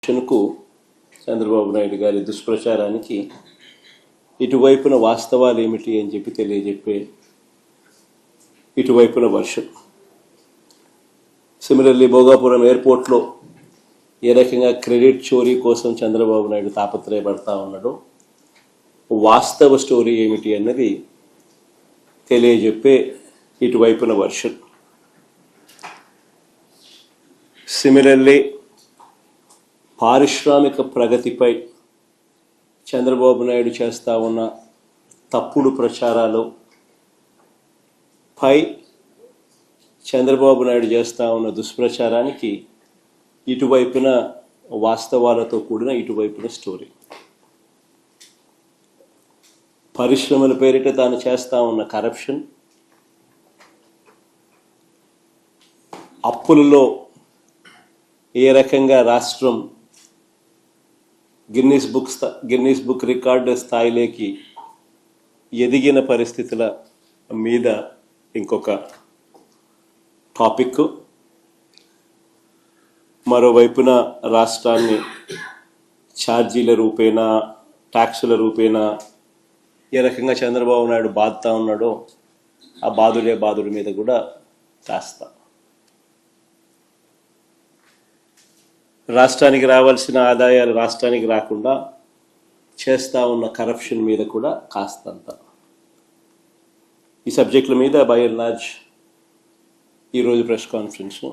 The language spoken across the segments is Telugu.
చంద్రబాబు నాయుడు గారి దుష్ప్రచారానికి ఇటువైపున వాస్తవాలు ఏమిటి అని చెప్పి తెలియజెప్పే ఇటువైపున వర్షన్. సిమిలర్లీ భోగాపురం ఎయిర్పోర్ట్లో ఏ రకంగా క్రెడిట్ చోరీ కోసం చంద్రబాబు నాయుడు తాపత్రయపడతా ఉన్నాడో వాస్తవ స్టోరీ ఏమిటి అన్నది తెలియజెప్పే ఇటువైపున వర్షన్. సిమిలర్లీ పారిశ్రామిక ప్రగతిపై చంద్రబాబు నాయుడు చేస్తూ ఉన్న తప్పుడు ప్రచారాలు పై చంద్రబాబు నాయుడు చేస్తూ ఉన్న దుష్ప్రచారానికి ఇటువైపున వాస్తవాలతో కూడిన ఇటువైపున స్టోరీ. పరిశ్రమల పేరిట తాను చేస్తూ ఉన్న కరప్షన్, అప్పులలో ఏ రకంగా రాష్ట్రం గిన్నీస్ బుక్ రికార్డు స్థాయిలోకి ఎదిగిన పరిస్థితుల మీద ఇంకొక టాపిక్. మరోవైపున రాష్ట్రాన్ని ఛార్జీల రూపేణా, ట్యాక్సుల రూపేణా ఏ రకంగా చంద్రబాబు నాయుడు బాధతా ఉన్నాడో ఆ బాధుడి మీద కూడా కాస్త రాష్ట్రానికి రావాల్సిన ఆదాయాలు రాష్ట్రానికి రాకుండా చేస్తూ ఉన్న కరప్షన్ మీద కూడా కాస్తంత ఈ సబ్జెక్టుల మీద బై అండ్ లార్జ్ ఈరోజు ప్రెస్ కాన్ఫరెన్స్లో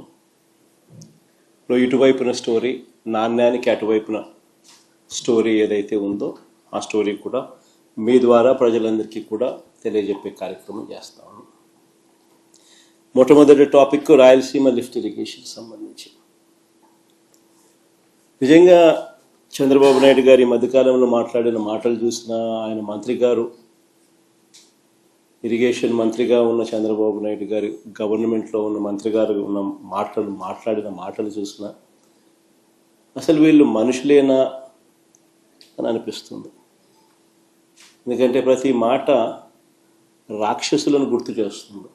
ఇటువైపున స్టోరీ, నాణ్యానికి అటువైపున స్టోరీ ఏదైతే ఉందో ఆ స్టోరీ కూడా మీ ద్వారా ప్రజలందరికీ కూడా తెలియజెప్పే కార్యక్రమం చేస్తా ఉన్నాం. మొట్టమొదటి టాపిక్ రాయలసీమ లిఫ్ట్ ఇరిగేషన్ సంబంధించి. నిజంగా చంద్రబాబు నాయుడు గారి మధ్యకాలంలో మాట్లాడిన మాటలు చూసినా, ఆయన మంత్రి గారు ఇరిగేషన్ మంత్రిగా ఉన్న చంద్రబాబు నాయుడు గారి గవర్నమెంట్లో ఉన్న మంత్రి గారు ఉన్న మాట్లాడిన మాటలు చూసినా అసలు వీళ్ళు మనుషులేనా అని అనిపిస్తుంది. ఎందుకంటే ప్రతి మాట రాక్షసులను గుర్తు చేస్తుంది.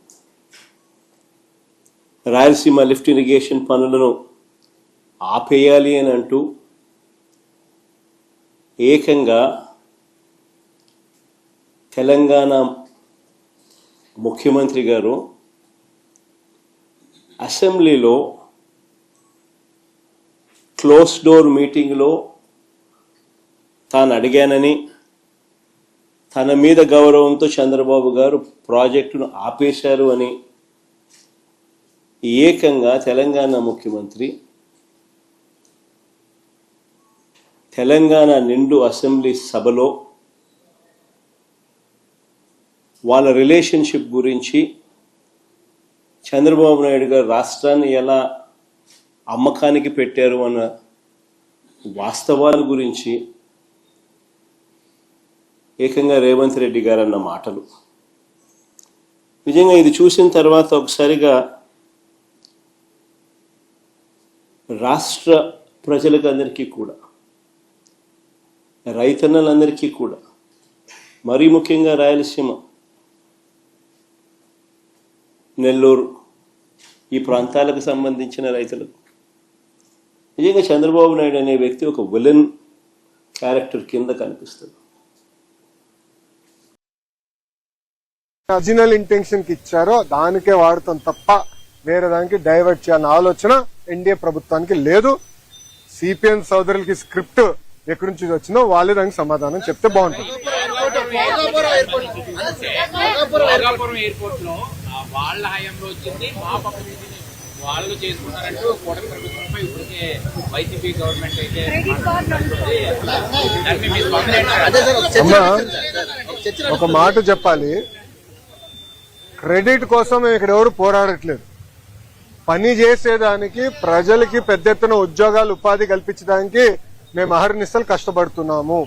రాయలసీమ లిఫ్ట్ ఇరిగేషన్ పనులను ఆపేయాలి అని అంటూ ఏకంగా తెలంగాణ ముఖ్యమంత్రి గారు అసెంబ్లీలో క్లోజ్ డోర్ మీటింగ్లో తాను అడిగానని, తన మీద గౌరవంతో చంద్రబాబు గారు ప్రాజెక్టును ఆపేశారు అని ఏకంగా తెలంగాణ ముఖ్యమంత్రి తెలంగాణ నిండు అసెంబ్లీ సభలో వాళ్ళ రిలేషన్షిప్ గురించి, చంద్రబాబు నాయుడు గారు రాష్ట్రాన్ని ఎలా అమ్మకానికి పెట్టారు అన్న వాస్తవాల గురించి ఏకంగా రేవంత్ రెడ్డి గారు అన్న మాటలు. నిజంగా ఇది చూసిన తర్వాత ఒకసారిగా రాష్ట్ర ప్రజలకు అందరికీ కూడా, రైతన్నలందరికీ కూడా, మరీ ముఖ్యంగా రాయలసీమ, నెల్లూరు ఈ ప్రాంతాలకు సంబంధించిన రైతులకు నిజంగా చంద్రబాబు నాయుడు అనే వ్యక్తి ఒక విలన్ క్యారెక్టర్ కింద కనిపిస్తుంది. ఒరిజినల్ ఇంటెన్షన్ కి ఇచ్చారో దానికే వాడతాం తప్ప వేరే దానికి డైవర్ట్ చేయాలన్న ఆలోచన ఎన్డీఏ ప్రభుత్వానికి లేదు. సిపిఎం సోదరులకి స్క్రిప్ట్ ఎక్కడి నుంచి వచ్చిందో వాళ్ళే దానికి సమాధానం చెప్తే బాగుంటుంది. అమ్మా, ఒక మాట చెప్పాలి, క్రెడిట్ కోసం ఇక్కడ ఎవరు పోరాడట్లేదు. పని చేసేదానికి, ప్రజలకి పెద్ద ఎత్తున ఉద్యోగాలు, ఉపాధి కల్పించడానికి మేము అహర్నిశలు కష్టపడుతున్నాము.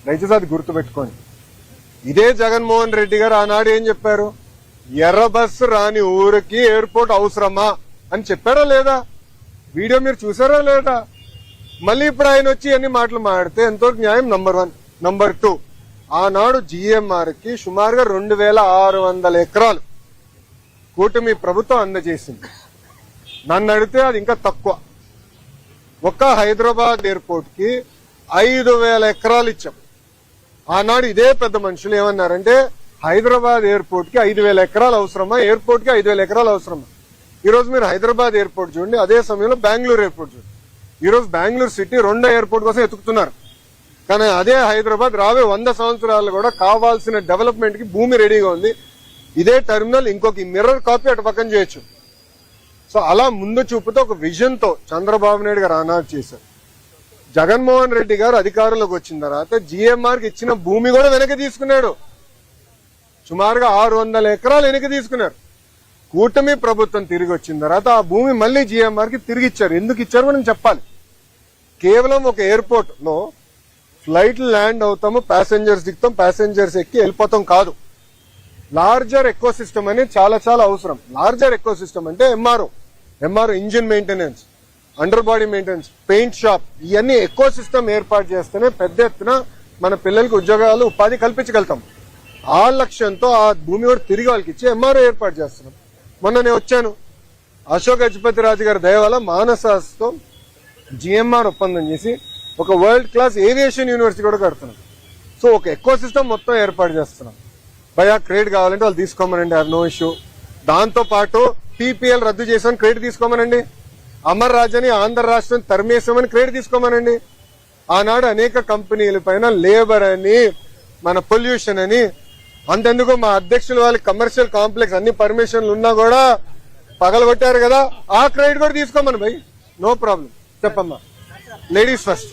దయచేసి అది గుర్తుపెట్టుకోండి. ఇదే జగన్మోహన్ రెడ్డి గారు ఆనాడు ఏం చెప్పారు? ఎర్ర బస్సు రాని ఊరికి ఎయిర్పోర్ట్ అవసరమా అని చెప్పారా లేదా? వీడియో మీరు చూసారా లేదా? మళ్ళీ ఇప్పుడు ఆయన వచ్చి అన్ని మాటలు మాడితే ఎంతవరకు న్యాయం? నంబర్ 1. నంబర్ 2, ఆనాడు జిఎంఆర్ కి సుమారుగా 2600 ఎకరాలు కూటమి ప్రభుత్వం అందజేసింది. నన్ను అడిగితే అది ఇంకా తక్కువ. ఒక్క హైదరాబాద్ ఎయిర్పోర్ట్ కి 5,000 ఎకరాలు ఇచ్చాం. ఆనాడు ఇదే పెద్ద మనుషులు ఏమన్నారంటే హైదరాబాద్ ఎయిర్పోర్ట్ కి 5,000 ఎకరాలు అవసరమా, ఎయిర్పోర్ట్ కి 5,000 ఎకరాలు అవసరమా. ఈ రోజు మీరు హైదరాబాద్ ఎయిర్పోర్ట్ చూడండి, అదే సమయంలో బెంగళూరు ఎయిర్పోర్ట్ చూడండి. ఈ రోజు బెంగళూరు సిటీ 2వ ఎయిర్పోర్ట్ కోసం ఎతుకుతున్నారు. కానీ అదే హైదరాబాద్ రాబోయే 100 సంవత్సరాలు కూడా కావాల్సిన డెవలప్మెంట్ కి భూమి రెడీగా ఉంది. ఇదే టెర్మినల్ ఇంకొక మిర్రర్ కాపీ అటు పక్కన చేయొచ్చు. సో అలా ముందు చూపుతో ఒక విజన్ తో చంద్రబాబు నాయుడు గారు ఆనాడు చేశారు. జగన్మోహన్ రెడ్డి గారు అధికారంలోకి వచ్చిన తర్వాత జిఎంఆర్ కి ఇచ్చిన భూమి కూడా వెనక్కి తీసుకున్నాడు. సుమారుగా 600 ఎకరాలు వెనక్కి తీసుకున్నారు. కూటమి ప్రభుత్వం తిరిగి వచ్చిన తర్వాత ఆ భూమి మళ్ళీ జిఎంఆర్ కి తిరిగి ఇచ్చారు. ఎందుకు ఇచ్చారు మనం చెప్పాలి. కేవలం ఒక ఎయిర్పోర్ట్ లో ఫ్లైట్ ల్యాండ్ అవుతాము, ప్యాసింజర్స్ దిగుతాం, ప్యాసింజర్స్ ఎక్కి వెళ్ళిపోతాం కాదు. లార్జర్ ఎకో సిస్టమ్ అనేది చాలా చాలా అవసరం. లార్జర్ ఎకో సిస్టమ్ అంటే MRO engine maintenance, under body maintenance, paint shop, ఇవన్నీ ఎకో సిస్టమ్ ఏర్పాటు చేస్తేనే పెద్ద ఎత్తున మన పిల్లలకి ఉద్యోగాలు ఉపాధి కల్పించగలుగుతాం. ఆ లక్ష్యంతో ఆ భూమి కూడా తిరిగి వాళ్ళకి ఇచ్చి ఎంఆర్ఓ ఏర్పాటు చేస్తున్నాం. మొన్న నేను వచ్చాను, అశోక్ గజపతి రాజు గారి దయ వల్ల మానసాస్తో జిఎంఆర్ ఒప్పందం చేసి ఒక వరల్డ్ క్లాస్ ఏవియేషన్ యూనివర్సిటీ కూడా కడుతున్నాం. సో ఒక ఎకో సిస్టమ్ మొత్తం ఏర్పాటు చేస్తున్నాం. భయా క్రెడిట్ కావాలంటే వాళ్ళు తీసుకోమనండి, హ్యావ్ నో ఇష్యూ. దాంతో పాటు టీపీఎల్ రద్దు చేసామని క్రెడిట్ తీసుకోమనండి, అమర్ రాజని ఆంధ్ర రాష్ట్రం తరిమేసామని క్రెడిట్ తీసుకోమనండి. ఆనాడు అనేక కంపెనీల పైన లేబర్ అని, మన పొల్యూషన్ అని, అంతెందుకు మా అధ్యక్షులు వాళ్ళకి కమర్షియల్ కాంప్లెక్స్ అన్ని పర్మిషన్లు ఉన్నా కూడా పగలగొట్టారు కదా, ఆ క్రెడిట్ కూడా తీసుకోమని భయ్, నో ప్రాబ్లం. చెప్పమ్మా, లేడీస్ ఫస్ట్.